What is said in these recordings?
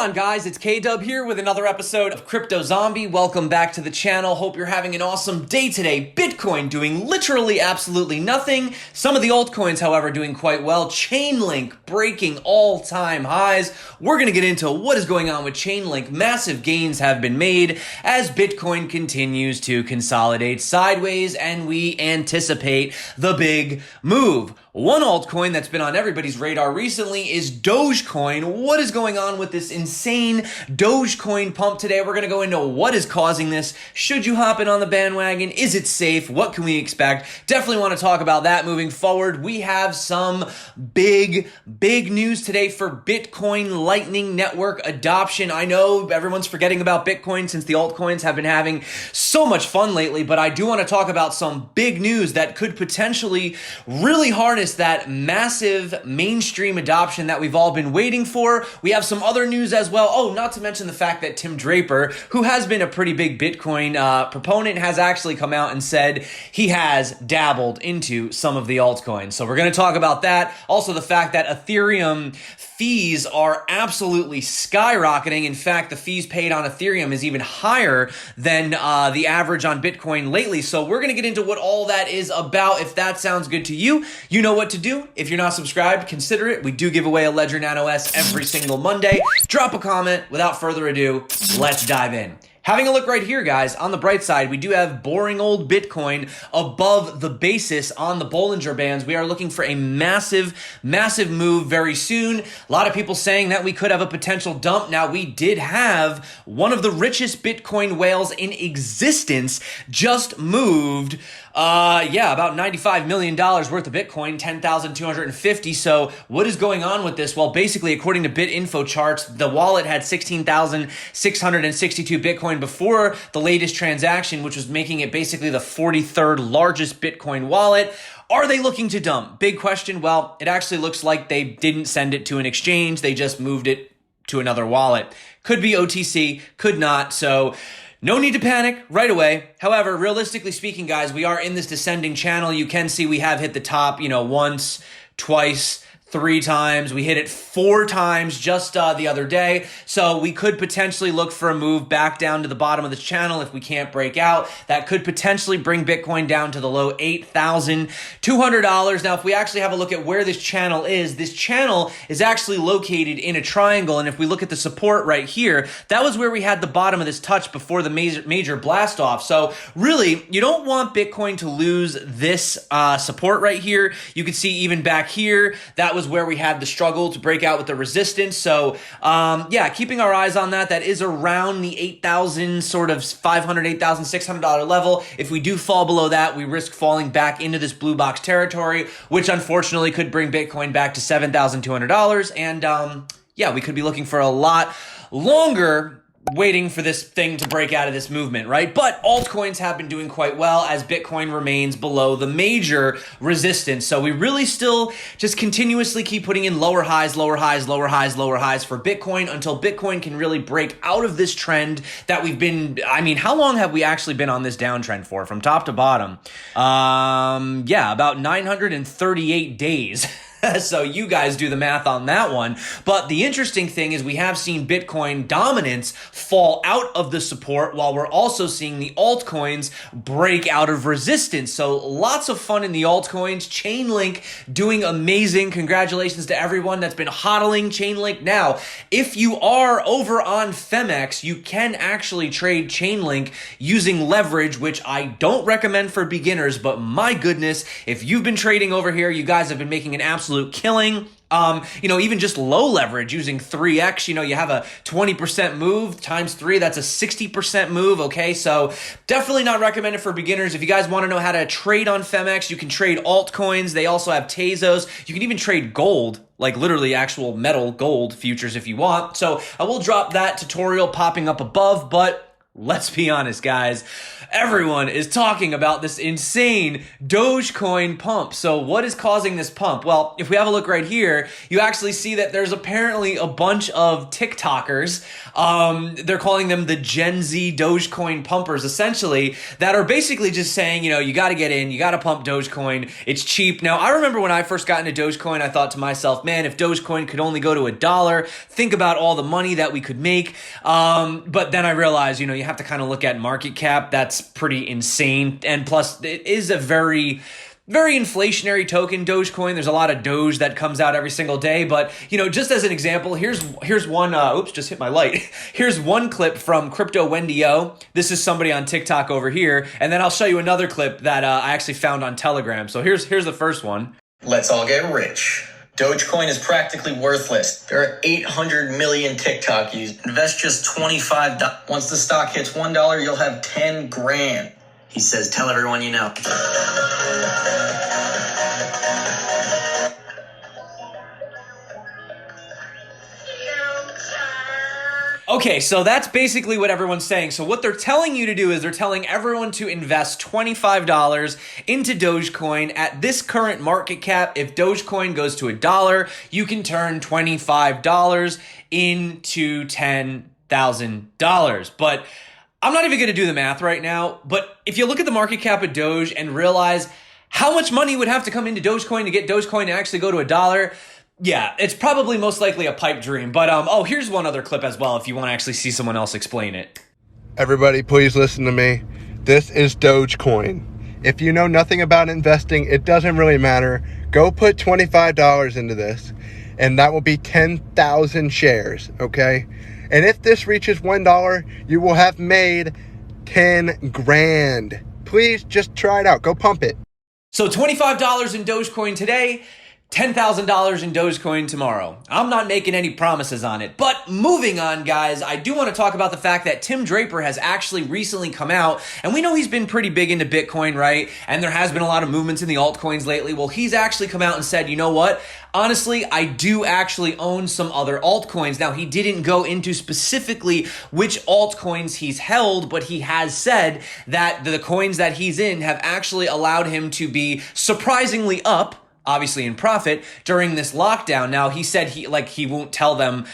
on, guys? It's K-Dub here with another episode of CryptoZombie. Welcome back to the channel. Hope you're having an awesome day today. Bitcoin doing literally absolutely nothing. Some of the altcoins, however, doing quite well. Chainlink breaking all-time highs. We're going to get into what is going on with Chainlink. Massive gains have been made as Bitcoin continues to consolidate sideways, and we anticipate the big move. One altcoin that's been on everybody's radar recently is Dogecoin. What is going on with this insane Dogecoin pump today? We're going to go into what is causing this. Should you hop in on the bandwagon? Is it safe? What can we expect? Definitely want to talk about that moving forward. We have some big news today for Bitcoin Lightning Network adoption. I know everyone's forgetting about Bitcoin since the altcoins have been having so much fun lately, but I do want to talk about some big news that could potentially really harness that massive mainstream adoption that we've all been waiting for. We have some other news as well. Oh, not to mention the fact that Tim Draper, who has been a pretty big Bitcoin proponent, has actually come out and said he has dabbled into some of the altcoins. So we're going to talk about that. Also, the fact that Ethereum fees are absolutely skyrocketing. In fact, the fees paid on Ethereum is even higher than the average on Bitcoin lately. So we're going to get into what all that is about. If that sounds good to you, you know what to do. If you're not subscribed, consider it. We do give away a Ledger Nano S every single Monday. Drop a comment. Without further ado, let's dive in. Having a look right here, guys, on the bright side, we do have boring old Bitcoin above the basis on the Bollinger Bands. We are looking for a massive move very soon. A lot of people saying that we could have a potential dump. Now, we did have one of the richest Bitcoin whales in existence just moved about $95 million worth of Bitcoin, 10,250. So what is going on with this? Well, basically, according to BitInfo charts, the wallet had 16,662 Bitcoin before the latest transaction, which was making it basically the 43rd largest Bitcoin wallet. Are they looking to dump? Big question. Well, it actually looks like they didn't send it to an exchange. They just moved it to another wallet. Could be OTC, could not. So no need to panic right away. However, realistically speaking, guys, we are in this descending channel. You can see we have hit the top, once, twice, 3 times. We hit it 4 times just the other day. So we could potentially look for a move back down to the bottom of this channel if we can't break out. That could potentially bring Bitcoin down to the low $8,200. Now, if we actually have a look at where this channel is actually located in a triangle. And if we look at the support right here, that was where we had the bottom of this touch before the major blast off. So really, you don't want Bitcoin to lose this support right here. You can see even back here, that was where we had the struggle to break out with the resistance. So keeping our eyes on that. That is around the $8,000 sort of $500, $8,600 level. If we do fall below that, we risk falling back into this blue box territory, which unfortunately could bring Bitcoin back to $7,200. And we could be looking for a lot longer waiting for this thing to break out of this movement, right? But altcoins have been doing quite well as Bitcoin remains below the major resistance. So we really still just continuously keep putting in lower highs for Bitcoin until Bitcoin can really break out of this trend that we've been, how long have we actually been on this downtrend for from top to bottom? About 938 days. So you guys do the math on that one. But the interesting thing is we have seen Bitcoin dominance fall out of the support while we're also seeing the altcoins break out of resistance. So lots of fun in the altcoins. Chainlink doing amazing. Congratulations to everyone that's been hodling Chainlink. Now, if you are over on Femex, you can actually trade Chainlink using leverage, which I don't recommend for beginners, but my goodness, if you've been trading over here, you guys have been making an absolute killing. Even just low leverage using 3x, you have a 20% move times 3, that's a 60% move, okay? So definitely not recommended for beginners. If you guys want to know how to trade on Femex, you can trade altcoins. They also have Tezos. You can even trade gold, like literally actual metal gold futures if you want. So I will drop that tutorial popping up above, but let's be honest, guys. Everyone is talking about this insane Dogecoin pump. So what is causing this pump? Well, if we have a look right here, you actually see that there's apparently a bunch of TikTokers, they're calling them the Gen Z Dogecoin pumpers, essentially, that are basically just saying, you know, you got to get in, you got to pump Dogecoin, it's cheap. Now, I remember when I first got into Dogecoin, I thought to myself, man, if Dogecoin could only go to $1, think about all the money that we could make. But then I realized, you know, you have to kind of look at market cap. That's pretty insane. And plus, it is a very inflationary token, Dogecoin. There's a lot of Doge that comes out every single day. But, you know, just as an example, here's one, oops, just hit my light. Here's one clip from Crypto Wendy O. This is somebody on TikTok over here. And then I'll show you another clip that I actually found on Telegram. So here's the first one. Let's all get rich. Dogecoin is practically worthless. There are 800 million TikTok users. Invest just $25. Once the stock hits $1, you'll have 10 grand. He says, tell everyone you know. Okay, so that's basically what everyone's saying. So what they're telling you to do is they're telling everyone to invest $25 into Dogecoin. At this current market cap, if Dogecoin goes to $1, you can turn $25 into $10,000. But I'm not even going to do the math right now. But if you look at the market cap of Doge and realize how much money would have to come into Dogecoin to get Dogecoin to actually go to $1, yeah, it's probably most likely a pipe dream. But, oh, here's one other clip as well if you want to actually see someone else explain it. Everybody, please listen to me. This is Dogecoin. If you know nothing about investing, it doesn't really matter. Go put $25 into this, and that will be 10,000 shares, okay? And if this reaches $1, you will have made 10 grand. Please just try it out. Go pump it. So $25 in Dogecoin today, $10,000 in Dogecoin tomorrow. I'm not making any promises on it. But moving on, guys, I do want to talk about the fact that Tim Draper has actually recently come out, and we know he's been pretty big into Bitcoin, right? And there has been a lot of movements in the altcoins lately. Well, he's actually come out and said, you know what? Honestly, I do actually own some other altcoins. Now, he didn't go into specifically which altcoins he's held, but he has said that the coins that he's in have actually allowed him to be surprisingly up, obviously in profit, during this lockdown. Now, he said he won't tell them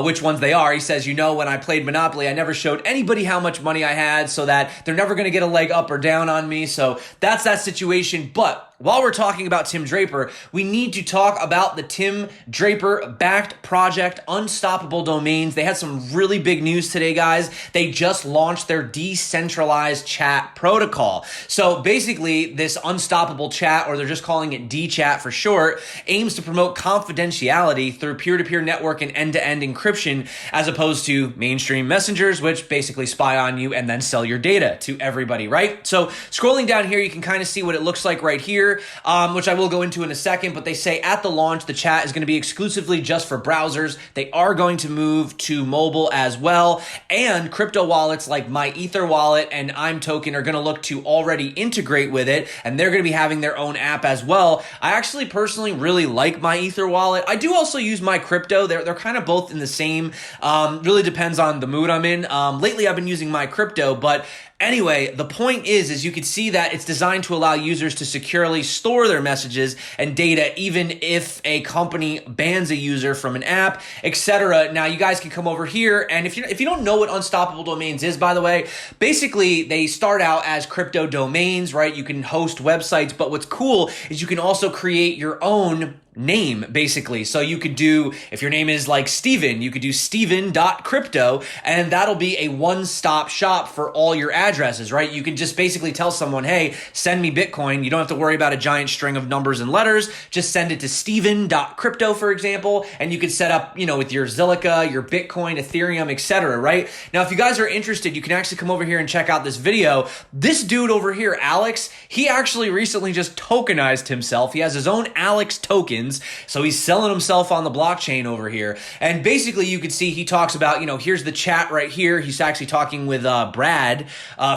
which ones they are. He says, you know, when I played Monopoly, I never showed anybody how much money I had so that they're never going to get a leg up or down on me. So that's that situation. But while we're talking about Tim Draper, we need to talk about the Tim Draper-backed project, Unstoppable Domains. They had some really big news today, guys. They just launched their decentralized chat protocol. So basically, this Unstoppable Chat, or they're just calling it D-Chat for short, aims to promote confidentiality through peer-to-peer network and end-to-end encryption, as opposed to mainstream messengers, which basically spy on you and then sell your data to everybody, right? So scrolling down here, you can kind of see what it looks like right here. Which I will go into in a second, but they say at the launch, the chat is going to be exclusively just for browsers. They are going to move to mobile as well, and crypto wallets like My Ether wallet and I'm Token are going to look to already integrate with it, and they're going to be having their own app as well. I actually personally really like My Ether wallet. I do also use My Crypto. They're kind of both in the same. Really depends on the mood I'm in. Lately, I've been using My Crypto, but anyway, the point is you can see that it's designed to allow users to securely store their messages and data even if a company bans a user from an app, etc. Now, you guys can come over here, and if you don't know what Unstoppable Domains is, by the way, basically they start out as crypto domains, right? You can host websites, but what's cool is you can also create your own name, basically. So you could do, if your name is like Steven, you could do steven.crypto, and that'll be a one-stop shop for all your addresses, right? You can just basically tell someone, hey, send me Bitcoin. You don't have to worry about a giant string of numbers and letters. Just send it to steven.crypto, for example, and you can set up, you know, with your Zilliqa, your Bitcoin, Ethereum, etc., right? Now, if you guys are interested, you can actually come over here and check out this video. This dude over here, Alex, he actually recently just tokenized himself. He has his own Alex tokens, tokens. So he's selling himself on the blockchain over here. And basically you could see he talks about, here's the chat right here. He's actually talking with Brad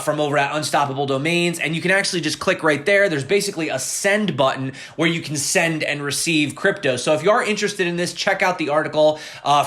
from over at Unstoppable Domains. And you can actually just click right there. There's basically a send button where you can send and receive crypto. So if you are interested in this, check out the article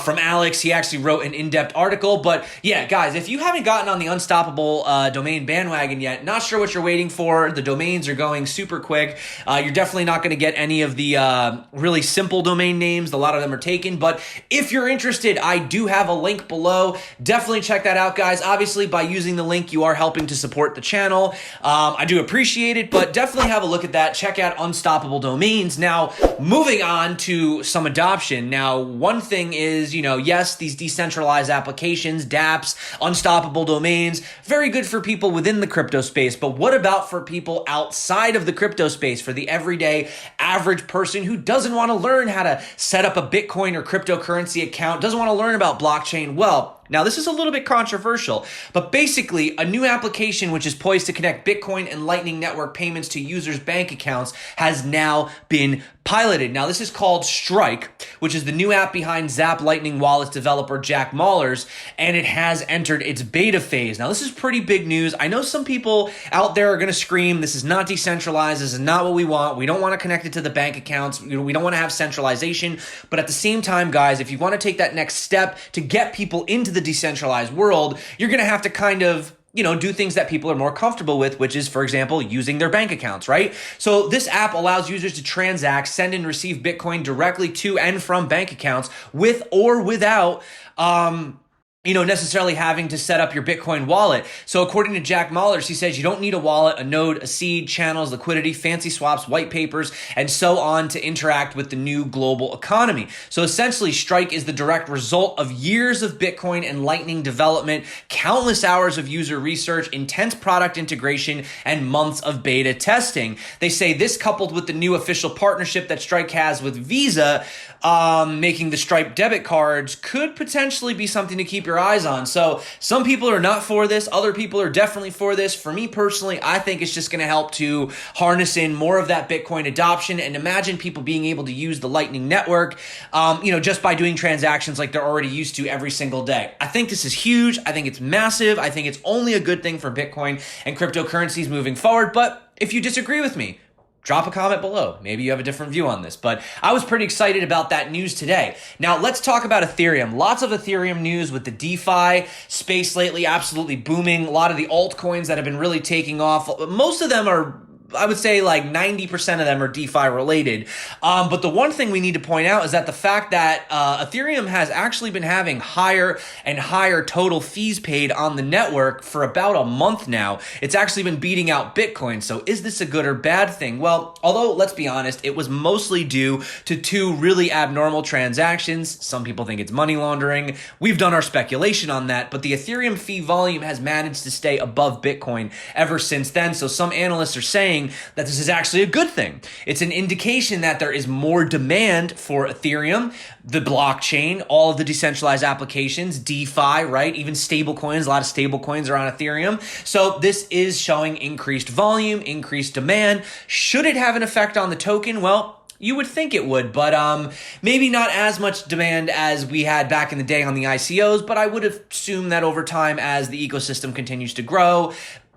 from Alex. He actually wrote an in-depth article. But yeah, guys, if you haven't gotten on the Unstoppable domain bandwagon yet, not sure what you're waiting for. The domains are going super quick. You're definitely not going to get any of the really simple domain names. A lot of them are taken. But if you're interested, I do have a link below. Definitely check that out, guys. Obviously, by using the link, you are helping to support the channel. I do appreciate it, but definitely have a look at that. Check out Unstoppable Domains. Now, moving on to some adoption. Now, one thing is, yes, these decentralized applications, dApps, Unstoppable Domains, very good for people within the crypto space. But what about for people outside of the crypto space, for the everyday average person who doesn't want to learn how to set up a Bitcoin or cryptocurrency account, doesn't want to learn about blockchain? Well, now, this is a little bit controversial, but basically a new application which is poised to connect Bitcoin and Lightning Network payments to users' bank accounts has now been piloted. Now, this is called Strike, which is the new app behind Zap Lightning Wallet's developer Jack Mallers, and it has entered its beta phase. Now, this is pretty big news. I know some people out there are going to scream, this is not decentralized, this is not what we want. We don't want to connect it to the bank accounts. We don't want to have centralization. But at the same time, guys, if you want to take that next step to get people into the decentralized world, you're going to have to kind of do things that people are more comfortable with, which is, for example, using their bank accounts, right? So this app allows users to transact, send and receive Bitcoin directly to and from bank accounts with or without necessarily having to set up your Bitcoin wallet. So according to Jack Mallers, he says you don't need a wallet, a node, a seed, channels, liquidity, fancy swaps, white papers, and so on to interact with the new global economy. So essentially, Strike is the direct result of years of Bitcoin and Lightning development, countless hours of user research, intense product integration, and months of beta testing. They say this, coupled with the new official partnership that Strike has with Visa, making the Stripe debit cards, could potentially be something to keep your eyes on. So some people are not for this. Other people are definitely for this. For me personally, I think it's just going to help to harness in more of that Bitcoin adoption, and imagine people being able to use the Lightning Network, just by doing transactions like they're already used to every single day. I think this is huge. I think it's massive. I think it's only a good thing for Bitcoin and cryptocurrencies moving forward. But if you disagree with me, drop a comment below. Maybe you have a different view on this, but I was pretty excited about that news today. Now, let's talk about Ethereum. Lots of Ethereum news with the DeFi space lately, absolutely booming. A lot of the altcoins that have been really taking off. Most of them are, I would say, like 90% of them are DeFi related. But the one thing we need to point out is that the fact that Ethereum has actually been having higher and higher total fees paid on the network for about a month now. It's actually been beating out Bitcoin. So is this a good or bad thing? Well, although let's be honest, it was mostly due to two really abnormal transactions. Some people think it's money laundering. We've done our speculation on that, but the Ethereum fee volume has managed to stay above Bitcoin ever since then. So some analysts are saying that this is actually a good thing. It's an indication that there is more demand for Ethereum, the blockchain, all of the decentralized applications, DeFi, right? Even stable coins. A lot of stable coins are on Ethereum. So this is showing increased volume, increased demand. Should it have an effect on the token? Well, you would think it would, but maybe not as much demand as we had back in the day on the ICOs, but I would assume that over time, as the ecosystem continues to grow,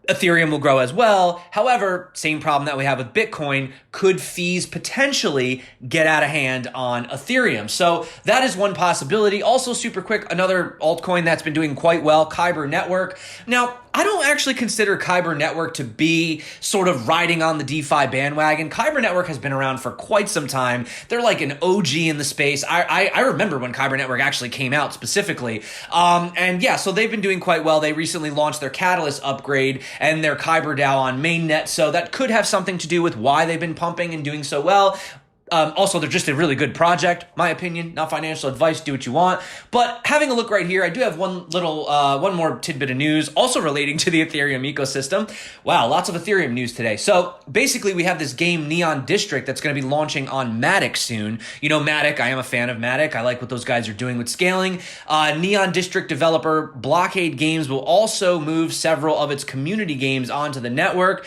Ethereum will grow as well. However, same problem that we have with Bitcoin, could fees potentially get out of hand on Ethereum? So that is one possibility. Also, super quick, another altcoin that's been doing quite well, Kyber Network. Now, I don't actually consider Kyber Network to be sort of riding on the DeFi bandwagon. Kyber Network has been around for quite some time. They're like an OG in the space. I remember when Kyber Network actually came out specifically. And yeah, so they've been doing quite well. They recently launched their Catalyst upgrade and their Kyber DAO on mainnet. So that could have something to do with why they've been pumping and doing so well. Also, they're just a really good project, my opinion, not financial advice, do what you want. But having a look right here, I do have one more tidbit of news also relating to the Ethereum ecosystem. Wow, lots of Ethereum news today. So basically, we have this game Neon District that's going to be launching on Matic soon. You know Matic, I am a fan of Matic. I like what those guys are doing with scaling. Neon District developer Blockade Games will also move several of its community games onto the network.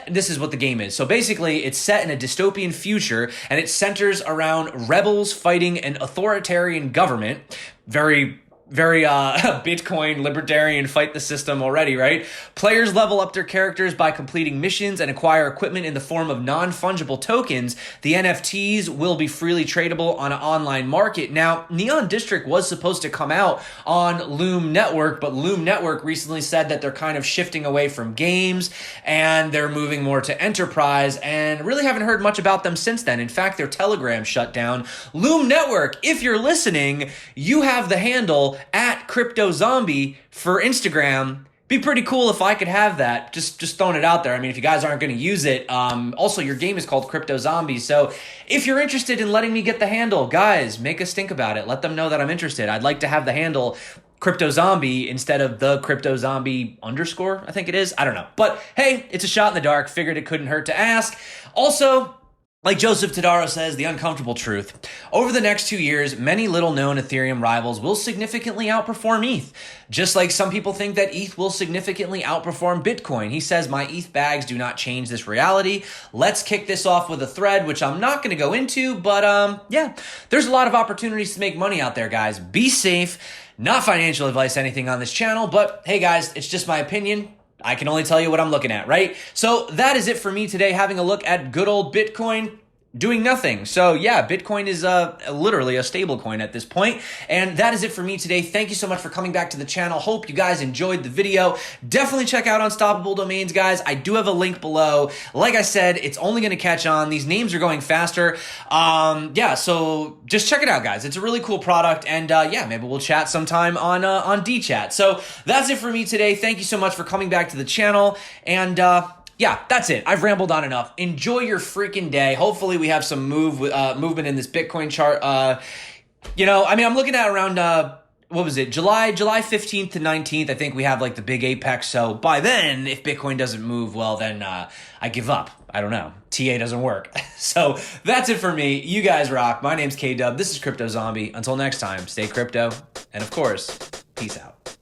This is what the game is. So basically, it's set in a dystopian future, and it centers around rebels fighting an authoritarian government. Very Bitcoin libertarian, fight the system already, right? Players level up their characters by completing missions and acquire equipment in the form of non-fungible tokens. The NFTs will be freely tradable on an online market. Now, Neon District was supposed to come out on Loom Network, but Loom Network recently said that they're kind of shifting away from games and they're moving more to enterprise, and really haven't heard much about them since then. In fact, their Telegram shut down. Loom Network, if you're listening, you have the handle at CryptoZombie for Instagram. Be pretty cool if I could have that. Just throwing it out there. I mean, if you guys aren't going to use it, also your game is called CryptoZombie. So if you're interested in letting me get the handle, guys, make us think about it. Let them know that I'm interested. I'd like to have the handle CryptoZombie instead of the CryptoZombie _ I think it is. I don't know. But hey, it's a shot in the dark. Figured it couldn't hurt to ask. Also, like Joseph Tadaro says, the uncomfortable truth. Over the next 2 years, many little-known Ethereum rivals will significantly outperform ETH. Just like some people think that ETH will significantly outperform Bitcoin. He says, my ETH bags do not change this reality. Let's kick this off with a thread, which I'm not going to go into, but yeah, there's a lot of opportunities to make money out there, guys. Be safe. Not financial advice, anything on this channel, but hey, guys, it's just my opinion. I can only tell you what I'm looking at, right? So that is it for me today, having a look at good old Bitcoin doing nothing. So yeah, Bitcoin is literally a stable coin at this point. And that is it for me today. Thank you so much for coming back to the channel. Hope you guys enjoyed the video. Definitely check out Unstoppable Domains, guys. I do have a link below. Like I said, it's only going to catch on. These names are going faster. Yeah, so just check it out, guys. It's a really cool product. And yeah, maybe we'll chat sometime on DChat. So that's it for me today. Thank you so much for coming back to the channel. And yeah, that's it. I've rambled on enough. Enjoy your freaking day. Hopefully we have some movement in this Bitcoin chart. You know, I mean, I'm looking at around, what was it? July 15th to 19th. I think we have like the big apex. So by then, if Bitcoin doesn't move, well, then I give up. I don't know. TA doesn't work. So that's it for me. You guys rock. My name's K-Dub. This is CryptoZombie. Until next time, stay crypto. And of course, peace out.